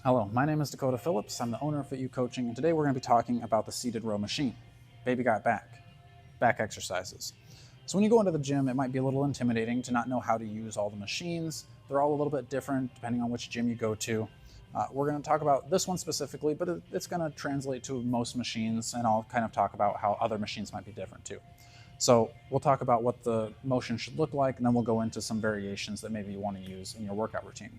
Hello, my name is Dakota Phillips. I'm the owner of Fit You Coaching, and today we're going to be talking about the seated row machine. Baby got back exercises. So when you go into the gym, it might be a little intimidating to not know how to use all the machines. They're all a little bit different depending on which gym you go to. We're going to talk about this one specifically, but it's going to translate to most machines, and I'll kind of talk about how other machines might be different too. So we'll talk about what the motion should look like, and then we'll go into some variations that maybe you want to use in your workout routine.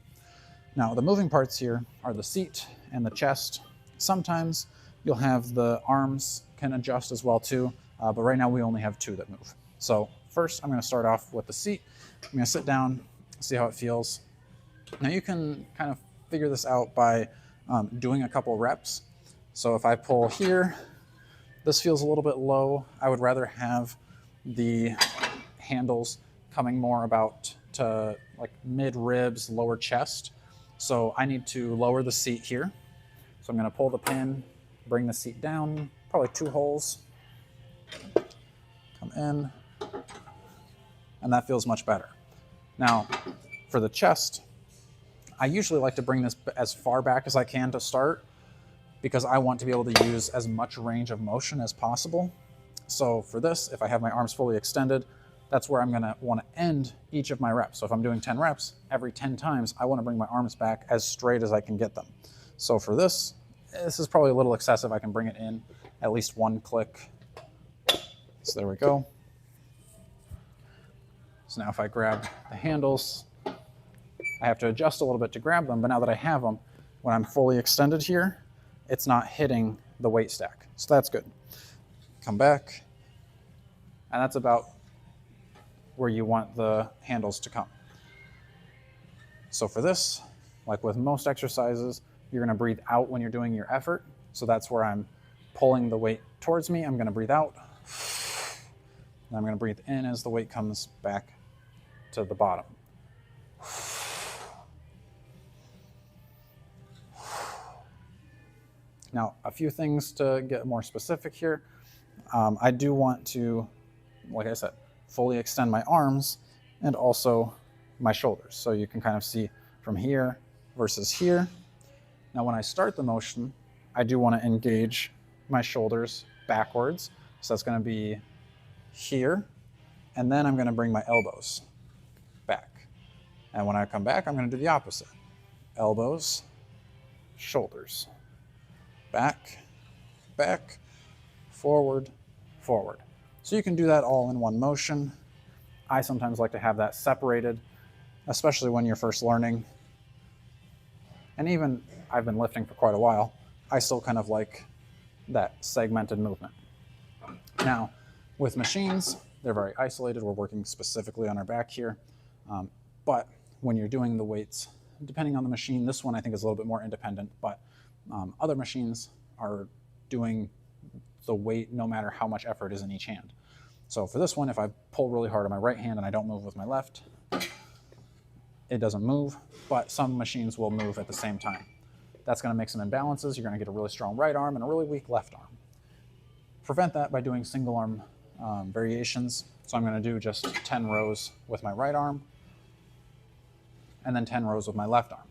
Now, the moving parts here are the seat and the chest. Sometimes you'll have the arms can adjust as well too, but right now we only have two that move. So first, I'm going to start off with the seat. I'm going to sit down, see how it feels. Now you can kind of figure this out by doing a couple reps. So if I pull here, this feels a little bit low. I would rather have the handles coming more about to like mid ribs, lower chest. So I need to lower the seat here. So I'm going to pull the pin, bring the seat down, probably 2 holes, come in, and that feels much better. Now, for the chest, I usually like to bring this as far back as I can to start because I want to be able to use as much range of motion as possible. So for this, if I have my arms fully extended, that's where I'm going to want to end each of my reps. So if I'm doing 10 reps, every 10 times, I want to bring my arms back as straight as I can get them. So for this is probably a little excessive. I can bring it in at least 1 click. So there we go. So now if I grab the handles, I have to adjust a little bit to grab them, but now that I have them, when I'm fully extended here, it's not hitting the weight stack. So that's good. Come back, and that's about where you want the handles to come. So for this, like with most exercises, you're going to breathe out when you're doing your effort. So that's where I'm pulling the weight towards me. I'm going to breathe out. And I'm going to breathe in as the weight comes back to the bottom. Now, a few things to get more specific here. I do want to, like I said, fully extend my arms and also my shoulders. So you can kind of see from here versus here. Now, when I start the motion, I do want to engage my shoulders backwards. So that's going to be here. And then I'm going to bring my elbows back. And when I come back, I'm going to do the opposite. Elbows, shoulders, back, back, forward, forward. So you can do that all in one motion. I sometimes like to have that separated, especially when you're first learning. And even I've been lifting for quite a while, I still kind of like that segmented movement. Now, with machines, they're very isolated. We're working specifically on our back here. But when you're doing the weights, depending on the machine, this one I think is a little bit more independent, but other machines are doing the weight no matter how much effort is in each hand. So for this one, if I pull really hard on my right hand and I don't move with my left, it doesn't move, but some machines will move at the same time. That's going to make some imbalances. You're going to get a really strong right arm and a really weak left arm. Prevent that by doing single arm variations. So I'm going to do just 10 rows with my right arm and then 10 rows with my left arm.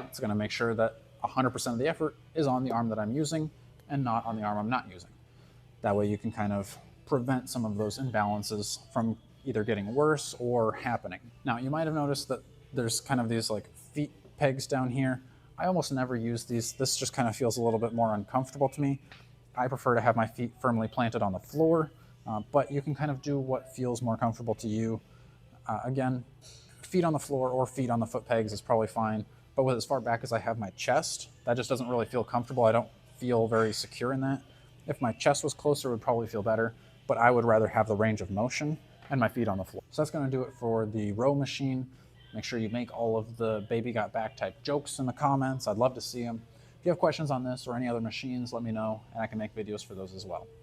It's going to make sure that 100% of the effort is on the arm that I'm using and not on the arm I'm not using. That way you can kind of prevent some of those imbalances from either getting worse or happening. Now, you might have noticed that there's kind of these like feet pegs down here. I almost never use these. This just kind of feels a little bit more uncomfortable to me. I prefer to have my feet firmly planted on the floor, but you can kind of do what feels more comfortable to you. Again, feet on the floor or feet on the foot pegs is probably fine, but with as far back as I have my chest, that just doesn't really feel comfortable. I don't feel very secure in that. If my chest was closer, it would probably feel better, but I would rather have the range of motion and my feet on the floor. So that's going to do it for the row machine. Make sure you make all of the baby got back type jokes in the comments. I'd love to see them. If you have questions on this or any other machines, let me know, and I can make videos for those as well.